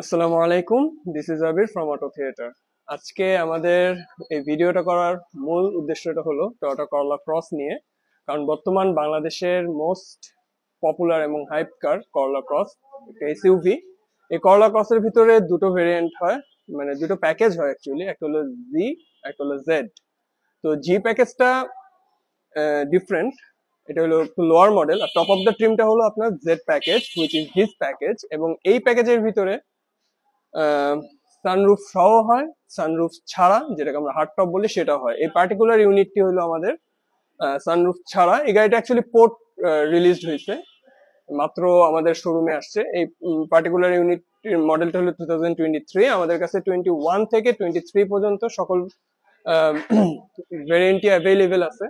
আসসালামু আলাইকুম, this is Abir from auto theatre. আজকে আমাদের এই ভিডিওটা করার মূল উদ্দেশ্যটা হলো টয়োটা করলা ক্রস নিয়ে। কারণ বর্তমান বাংলাদেশের মোস্ট পপুলার এবং হাইপ কার করলা ক্রস, একটা এসইউভি। এই করলা ক্রসের ভিতরে দুটো ভেরিয়েন্ট হয়, মানে দুটো প্যাকেজ হয় অ্যাকচুয়ালি, একটা হলো জি, একটা হলো জেড। তো জি প্যাকেজটা ডিফারেন্ট, এটা হলো একটু লোয়ার মডেল, আর টপ অফ দ্য ট্রিমটা হলো আপনার Z package, which is his package. এবং এই প্যাকেজের ভিতরে সানরুফ সহ হয়, সানরুফ ছাড়া যেটাকে আমরা হার্ড টপ বলি সেটা হয়। এই পার্টিকুলার ইউনিটটি হলো আমাদের সানরুফ ছাড়া। এই গাড়িটা অ্যাকচুয়ালি পোর্ট রিলিজড হয়েছে, মাত্র আমাদের শোরুমে আসছে। এই পার্টিকুলার ইউনিটের মডেলটা হলো 2023। আমাদের কাছে 21 থেকে 23 পর্যন্ত সকল ভেরিয়েন্টই অ্যাভেলেবেল আছে।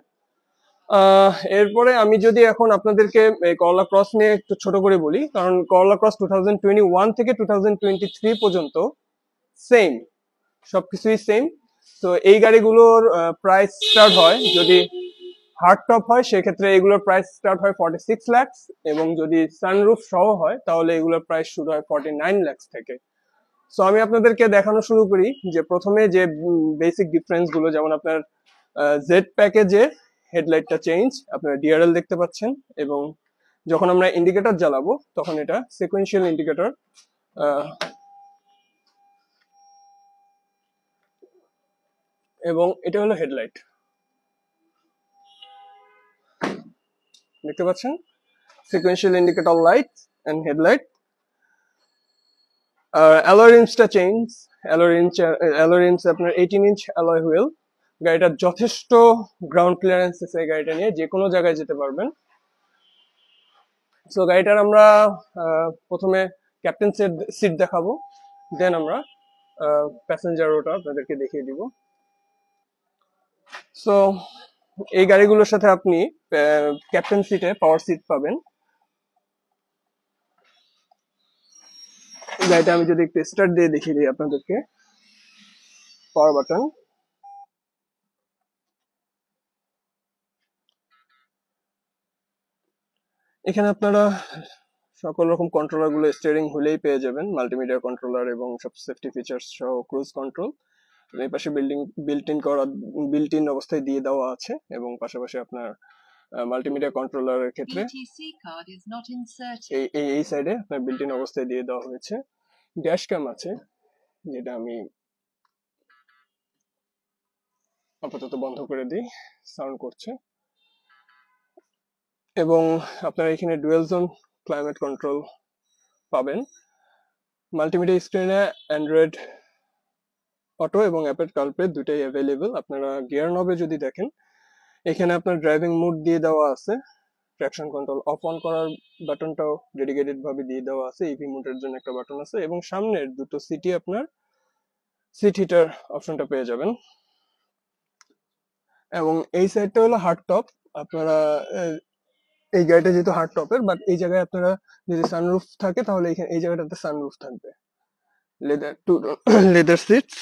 এরপরে আমি যদি এখন আপনাদেরকে এই করলা ক্রস নিয়ে একটু ছোট করে বলি, কারণ করলা ক্রস 2021 থেকে 2023 পর্যন্ত সেম, সবকিছুই সেম। তো এই গাড়িগুলোর প্রাইস স্টার্ট হয়, যদি হার্ড টপ হয় সেক্ষেত্রে এগুলোর প্রাইস স্টার্ট হয় 46 লাখ, এবং যদি সানরুফ সহ হয় তাহলে এগুলোর প্রাইস শুরু হয় 49 লাখ থেকে। সো আমি আপনাদেরকে দেখানো শুরু করি যে প্রথমে যে বেসিক ডিফারেন্স গুলো, যেমন আপনার জেড প্যাকেজে হেডলাইটটা চেঞ্জ, আপনারা ডিআরএল দেখতে পাচ্ছেন, এবং যখন আমরা ইন্ডিকেটর জ্বালাবো তখন এটা সিকোয়েন্সিয়াল ইন্ডিকেটর, এবং এটা হলো হেডলাইট, দেখতে পাচ্ছেন, sequential indicator light and headlight. আর অ্যালয় রিমসটা চেঞ্জ, অ্যালয় রিমস আপনার 18 ইঞ্চ অ্যালয় হুইল। গাড়িটার যথেষ্ট গ্রাউন্ড ক্লিয়ারেন্স আছে, এই গাড়িটা নিয়ে যে কোনো জায়গায় যেতে পারবেন। সো গাড়িটার আমরা প্রথমে ক্যাপ্টেন সিট দেখাবো, দেন আমরা প্যাসেঞ্জার রোটা আপনাদেরকে দেখিয়ে দিব। সো এই গাড়িগুলোর সাথে আপনি ক্যাপ্টেন সিটে পাওয়ার সিট পাবেন। গাড়িটা আমি যদি একটু স্টার্ট দিয়ে দেখিয়ে দিই আপনাদেরকে, পাওয়ার বাটন, এখানে আপনারা সকল রকম কন্ট্রোলার গুলো স্টিয়ারিং হুইলেই পেয়ে যাবেন, মাল্টিমিডিয়া কন্ট্রোলার এবং সব সেফটি ফিচার্স সহ ক্রুজ কন্ট্রোল। এই পাশে বিল্ট ইন অবস্থায় দিয়ে দেওয়া আছে, এবং পাশাপাশি আপনার মাল্টিমিডিয়া কন্ট্রোলারের ক্ষেত্রে এই সাইডে আপনার বিল্ট ইন অবস্থায় দিয়ে দেওয়া হয়েছে। ড্যাশ ক্যাম আছে, যেটা আমি আপাতত বন্ধ করে দিই, সাউন্ড করছে। এবং আপনারা এখানে ডুয়েল জোন ক্লাইমেট কন্ট্রোল পাবেন। মাল্টিমিডিয়া স্ক্রিনে অ্যান্ড্রয়েড অটো এবং অ্যাপেল কার্প্লে দুটাই অ্যাভেলেবল। আপনারা গিয়ার নবে যদি দেখেন, এখানে আপনার ড্রাইভিং মোড দিয়ে দেওয়া আছে, ট্র্যাকশন কন্ট্রোল অফ অন করার বাটনটাও ডেডিকেটেড ভাবে দিয়ে দেওয়া আছে, ইভি মোডের জন্য একটা বাটন আছে, এবং সামনের দুটো সিটে আপনার সিট হিটার অপশনটা পেয়ে যাবেন। এবং এই সাইডটা হলো হার্ড টপ। আপনারা এই গাড়িটা যেহেতু হার্ড টপের, বাট এই জায়গায় আপনারা যদি সানরুফ থাকে তাহলে এখানে এই জায়গাটাতে সানরুফ থাকবে। Leather to leather seats.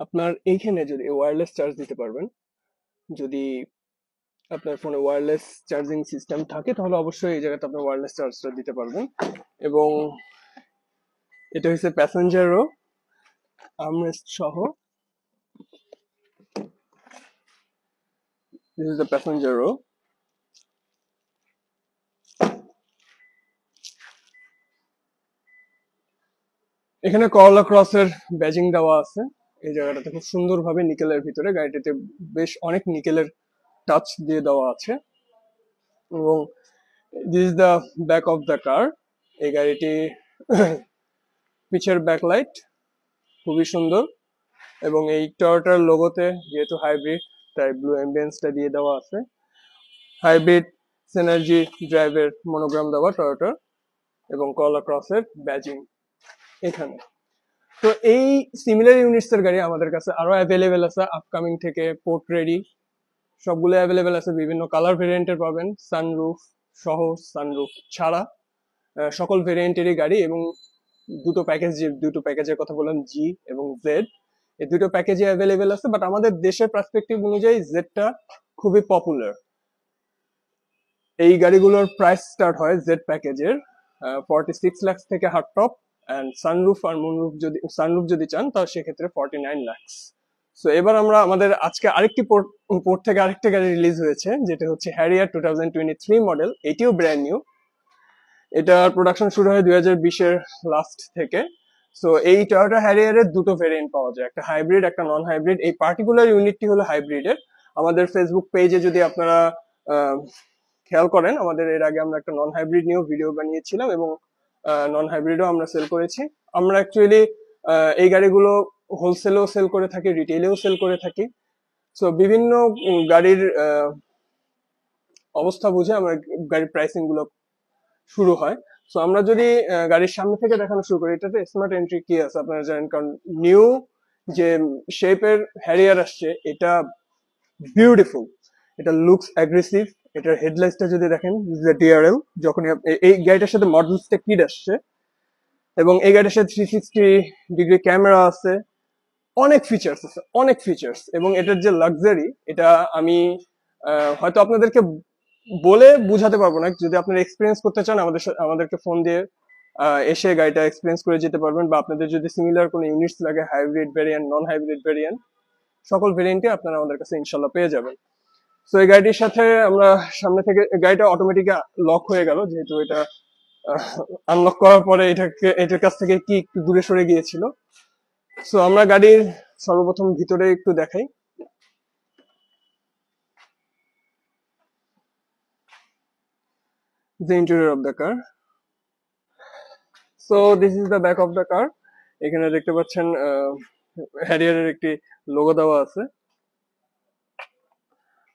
আপনার এইখানে যদি ওয়্যারলেস চার্জ দিতে পারবেন, যদি আপনার ফোনে ওয়্যারলেস চার্জিং সিস্টেম থাকে তাহলে অবশ্যই এই জায়গাতে আপনি ওয়্যারলেস চার্জটা দিতে পারবেন। এবং এটা হচ্ছে প্যাসেঞ্জার রো, আর্মরেস্ট সহ। This is the passenger row. এখানে করলা ক্রসের ব্যাজিং দেওয়া আছে, এই জায়গাটাতে খুব সুন্দরভাবে নিকেলের ভিতরে, গাড়িটিতে বেশ অনেক নিকেলের টাচ দিয়ে দেওয়া আছে। এবং this is the back of the car. এই গাড়িটি পিছের ব্যাকলাইট খুবই সুন্দর, এবং এই টয়োটার লোগোতে যেহেতু হাইব্রিড তাই ব্লু অ্যাম্বিয়েন্সটা দিয়ে দেওয়া আছে। হাইব্রিড সিনার্জি ড্রাইভের মনোগ্রাম দেওয়া টয়োটার, এবং করলা ক্রসের ব্যাজিং এখানে। তো এই সিমিলার ইউনিটস এর গাড়ি আমাদের কাছে আরো অ্যাভেলেবেল আছে, আপকামিং থেকে পোর্ট রেডি সবগুলো অ্যাভেলেবেল আছে, বিভিন্ন কালার ভেরিয়েন্টের পাবেন, সানরুফ সহ, সানরুফ ছাড়া, সকল ভেরিয়েন্টেরই গাড়ি। এবং দুটো প্যাকেজের কথা বললাম, জি এবং জেড, এই দুটো প্যাকেজে অ্যাভেলেবেল আছে, বাট আমাদের দেশের পার্সপেক্টিভ অনুযায়ী জেডটা খুবই পপুলার। এই গাড়িগুলোর প্রাইস স্টার্ট হয় জেড প্যাকেজের 46 লাখ থেকে হার্ড টপ, অ্যান্ড সানরুফ আর মুনরুফ যদি সানরুফ যদি চান তাহলে সেক্ষেত্রে 49 লাখ। সো এবার আমরা আমাদের আজকে আরেকটি পোর্ট থেকে আরেকটা গাড়ি রিলিজ হয়েছে, যেটা হচ্ছে হ্যারিয়ার 2023 মডেল, এটিও ব্র্যান্ড নিউ। এটার প্রোডাকশন শুরু হয় 2020-এর লাস্ট থেকে। সো এই টয়োটা হ্যারিয়ারের দুটো ভেরিয়েন্ট পাওয়া যায়, একটা হাইব্রিড একটা নন হাইব্রিড। এই পার্টিকুলার ইউনিটটি হলো হাইব্রিডের। আমাদের ফেসবুক পেজে যদি আপনারা খেয়াল করেন, আমাদের এর আগে আমরা একটা নন হাইব্রিড নিয়েও ভিডিও বানিয়েছিলাম, এবং নন হাইব্রিডও আমরা সেল করেছি। আমরা অ্যাকচুয়ালি এই গাড়িগুলো হোলসেলেও সেল করে থাকি, রিটেইলেও সেল করে থাকি। সো বিভিন্ন গাড়ির অবস্থা বুঝে আমরা গাড়ির প্রাইসিং গুলো শুরু হয়। সো আমরা যদি গাড়ির সামনে থেকে দেখানো শুরু করি, এটাতে স্মার্ট এন্ট্রি কি আছে আপনারা জানেন, কারণ নিউ যে শেপের হ্যারিয়ার আসছে এটা বিউটিফুল, এটা লুকস অ্যাগ্রেসিভ। এটার হেডলাইটটা যদি দেখেন, ডিআরএল, যখন এই গাড়িটার সাথে মডেলসটা কিট আসছে, এবং এই গাড়িটার সাথে 360 ডিগ্রি ক্যামেরা আছে, অনেক ফিচার্স আছে, অনেক ফিচার্স। এবং এটার যে লাক্সারি, এটা আমি হয়তো আপনাদেরকে বলে বুঝাতে পারবো না। যদি আপনারা এক্সপিরিয়েন্স করতে চান, আমাদেরকে ফোন দিয়ে এসে গাড়িটা এক্সপিরিয়েন্স করে যেতে পারবেন, বা আপনাদের যদি সিমিলার কোনো ইউনিটস লাগে, hybrid variant, non hybrid variant, সকল ভেরিয়েন্টে আপনারা আমাদের কাছে ইনশাল্লাহ পেয়ে যাবেন। তো এই গাড়িটির সাথে আমরা সামনে থেকে, গাড়িটা অটোমেটিক লক হয়ে গেল, যেহেতু এটা আনলক করার পরে এটার কাছ থেকে কি একটু দূরে সরে গিয়েছিল। সো আমরা গাড়ির সর্বপ্রথম ভিতরে একটু দেখাই। The interior of the car. So this is the back of the car. এখানে দেখতে পাচ্ছেন হ্যারিয়ারের একটি লোগো দেওয়া আছে।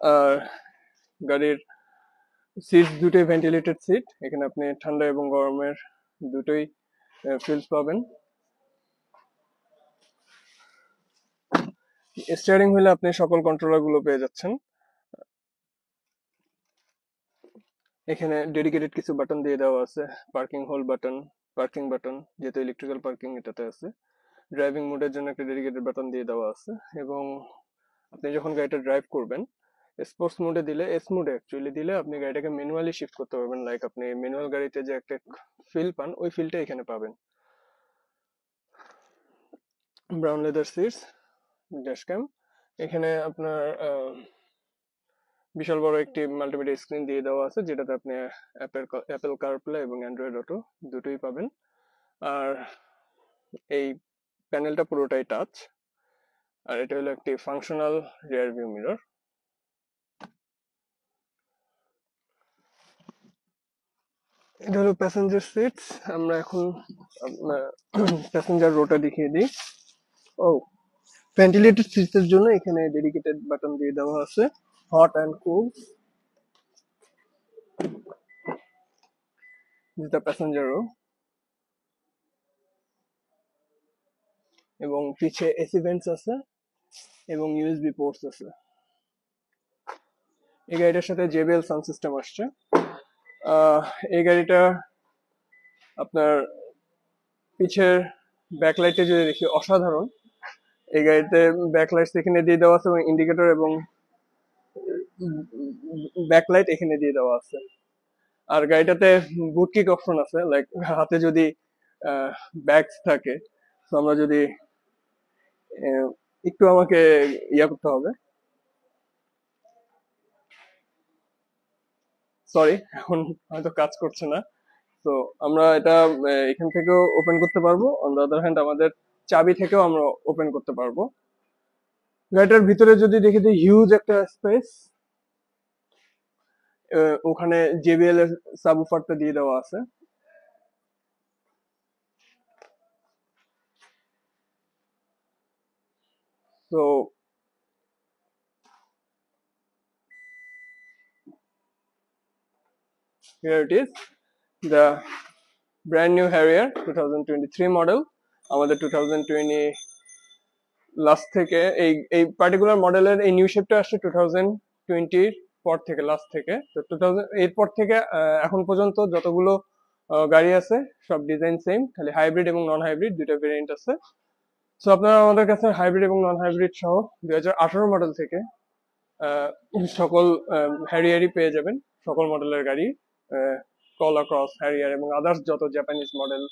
আর গাড়ির সিট দুটোই ভেন্টিলেটেড সিট, এখানে আপনি ঠান্ডা এবং গরমের দুটোই ফিলস পাবেন। স্টিয়ারিং হুইলে আপনি সকল কন্ট্রোলার গুলো পেয়ে যাচ্ছেন। এখানে ডেডিকেটেড কিছু বাটন দিয়ে দেওয়া আছে, parking hold button, parking button, যেহেতু ইলেকট্রিক্যাল পার্কিং এটাতে আছে। ড্রাইভিং মোডের জন্য একটা ডেডিকেটেড বাটন দিয়ে দেওয়া আছে, এবং আপনি যখন গাড়িটা ড্রাইভ করবেন, স্পোর্টস মোডে দিলে, এস মোডে অ্যাকচুয়ালি দিলে, আপনি গাড়িটাকে ম্যানুয়ালি শিফট করতে পারবেন। লাইক আপনি ম্যানুয়াল গাড়িতে যে একটা ফিল পান, ওই ফিলটা এখানে পাবেন। Brown leather seats, dash cam, এখানে আপনার বিশাল বড় একটি মাল্টিমিডিয়া স্ক্রিন দিয়ে দেওয়া আছে, যেটাতে আপনি অ্যাপেল কারপ্লে এবং অ্যান্ড্রয়েড অটো দুটোই পাবেন। আর এই প্যানেলটা পুরোটাই টাচ, আর এটা হলো একটি ফাংশনাল রিয়ার ভিউ মিরর। এটা হলো প্যাসেঞ্জার সিটস। আমরা এখন প্যাসেঞ্জার রোটা দেখিয়ে দিই। ও, ভেন্টিলেটেড সিটসের জন্য এখানে ডেডিকেটেড বাটন দিয়ে দেওয়া আছে, হট অ্যান্ড কুল। যেটা প্যাসেঞ্জার রো, এবং পিছে এসি ভেন্টস আছে এবং ইউএসবি পোর্টস আছে। এই গাড়িটার সাথে জেবিএল সাউন্ড সিস্টেম আসছে। এই গাড়িটা আপনার পিছের ব্যাকলাইটে যদি দেখি, অসাধারণ। এই গাড়িতে ব্যাকলাইট এখানে দিয়ে দেওয়া আছে, এবং ইন্ডিকেটর এবং ব্যাকলাইট এখানে দিয়ে দেওয়া আছে। আর গাড়িটাতে বুট কিক অপশন আছে, লাইক হাতে যদি ব্যাগস থাকে, তো আমরা যদি একটু আমাকে ইয়া করতে হবে, সরি এখন হয়তো কাজ করছে না। তো আমরা এটা এখান থেকেও ওপেন করতে পারবো, অন দ্য আদার হ্যান্ড আমাদের চাবি থেকেও আমরা ওপেন করতে পারবো। গাড়িটার ভিতরে যদি দেখি যে হিউজ একটা স্পেস, ওখানে জেবিএল এর সাবউফারটা দিয়ে দেওয়া আছে। তো here it is, the brand new Harrier 2023 model. আমাদের 2020 লাস্ট থেকে এই পার্টিকুলার মডেলের এই নিউ শেপটা আসছে 2020 পর থেকে, লাস্ট থেকে। তো 2000 এরপর থেকে এখন পর্যন্ত যতগুলো গাড়ি আছে, সব ডিজাইন সেম, খালি হাইব্রিড এবং নন হাইব্রিড দুইটা ভেরিয়েন্ট আছে। সো আপনারা আমাদের কাছে হাইব্রিড এবং নন হাইব্রিড সহ 2018 মডেল থেকে আহ, সকল হ্যারিয়ারই পেয়ে যাবেন, সকল মডেলের গাড়ি, কলা ক্রস, হ্যারিয়ার এবং আদার্স যত জাপানিজ মডেল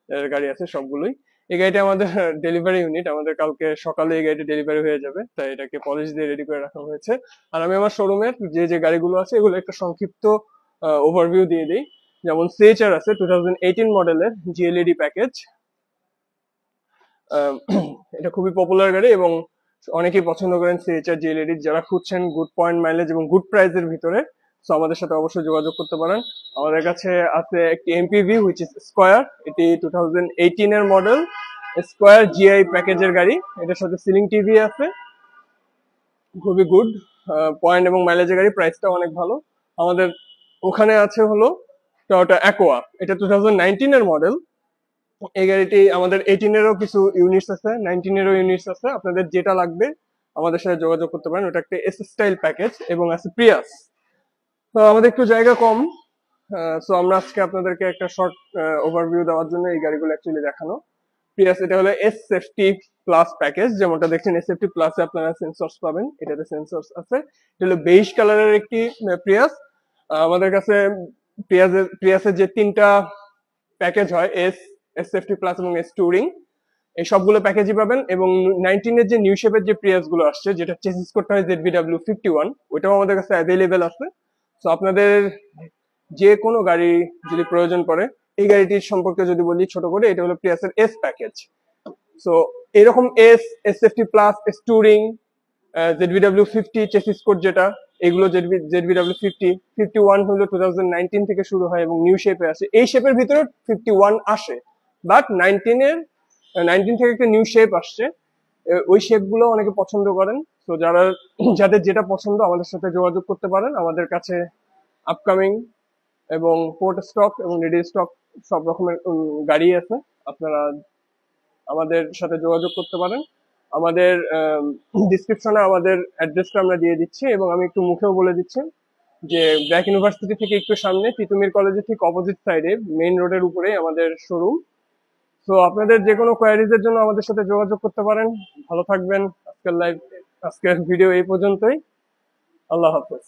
এর গাড়ি আছে সবগুলোই। এই গাড়িটা আমাদের ডেলিভারি ইউনিট, আমাদের কালকে সকালে এই গাড়িটা ডেলিভারি হয়ে যাবে, তাই এটাকে পলিশ দিয়ে রেডি করে রাখা হয়েছে। আর আমি আমার শোরুমের যে যে গাড়িগুলো আছে এগুলো একটা সংক্ষিপ্ত ওভারভিউ দিয়ে দিই। যেমন সিএচআর আছে 2018 মডেলের জিএলইডি প্যাকেজ, এটা খুবই পপুলার গাড়ি এবং অনেকেই পছন্দ করেন সিএচআর জিএলইডি। যারা খুঁজছেন গুড পয়েন্ট মাইলেজ এবং গুড প্রাইসের ভিতরে, তো আমাদের সাথে অবশ্যই যোগাযোগ করতে পারেন। আমাদের কাছে আছে একটি এমপিভি হুইচ ইজ স্কোয়ার, এটি 2018 এর মডেল, স্কোয়ার জিআই প্যাকেজের গাড়ি। এটার সাথে সিলিং টিভি আছে, খুবই গুড পয়েন্ট এবং মাইলেজের গাড়ি, প্রাইসটা অনেক ভালো। আমাদের ওখানে আছে হলো টয়োটা অ্যাকোয়া, এটা 2019 এর মডেল। এই গাড়িটি আমাদের 18 এরও কিছু ইউনিটস আছে, 19 এরও ইউনিটস আছে, আপনাদের যেটা লাগবে আমাদের সাথে যোগাযোগ করতে পারেন। ওটা একটা এস স্টাইল প্যাকেজ এবং আছে প্রিয়াস। তো আমাদের একটু জায়গা কম, সো আমরা আজকে আপনাদেরকে একটা শর্ট ওভারভিউ দেওয়ার জন্য এই গাড়িগুলো অ্যাকচুয়ালি দেখানো। প্রিয়াস এটা হলো এস সেফটি প্লাস প্যাকেজ, যেমনটা দেখছেন এস সেফটি প্লাসে আপনারা সেন্সরস পাবেন, এটাতে সেন্সরস আছে। এটা হলো বেইজ কালারের একটি প্রিয়াস। আমাদের কাছে প্রিয়াসের যে তিনটা প্যাকেজ হয়, এস সেফটি প্লাস এবং এস টুরিং, এই সবগুলো প্যাকেজই পাবেন। এবং 19 এর যে নিউ শেপের যে প্রিয়াস গুলো আসছে, যেটা চেসিস করতে হয় ZBW51, ওইটাও আমাদের কাছে অ্যাভেলেবেল আছে। তো আপনাদের যে কোনো গাড়ি যদি প্রয়োজন পড়ে, এই গাড়িটির সম্পর্কে যদি বলি ছোট করে, এটা হলো প্রিয়াসের এস প্যাকেজ। সো এরকম S safety plus, S touring, ZBW50 chassis code যেটা, এগুলো ZBW51 হলো 2019 থেকে শুরু হয় এবং নিউ শেপে আসে। এই শেপের ভিতরে 51 আসে, বাট 19 থেকে একটা নিউ শেপ আসছে। ওই শেপ গুলো অনেকে পছন্দ করেন। তো যাদের যেটা পছন্দ আমাদের সাথে যোগাযোগ করতে পারেন। আমাদের কাছে আপকামিং এবং পোর্ট স্টক এবং রেডি স্টক সব রকমের গাড়ি আছে, আপনারা আমাদের সাথে যোগাযোগ করতে পারেন। আমাদের ডিসক্রিপশনে আমাদের অ্যাড্রেসটা আমরা দিয়ে দিচ্ছি এবং আমি একটু মুখেও বলে দিচ্ছি যে ব্র্যাক ইউনিভার্সিটি থেকে একটু সামনে তিতুমির কলেজের ঠিক অপোজিট সাইডে মেইন রোডের উপরেই আমাদের শোরুম। তো আপনাদের যে কোনো কোয়ারিজ এর জন্য আমাদের সাথে যোগাযোগ করতে পারেন। ভালো থাকবেন। আজকের ভিডিও এই পর্যন্তই। আল্লাহ হাফেজ।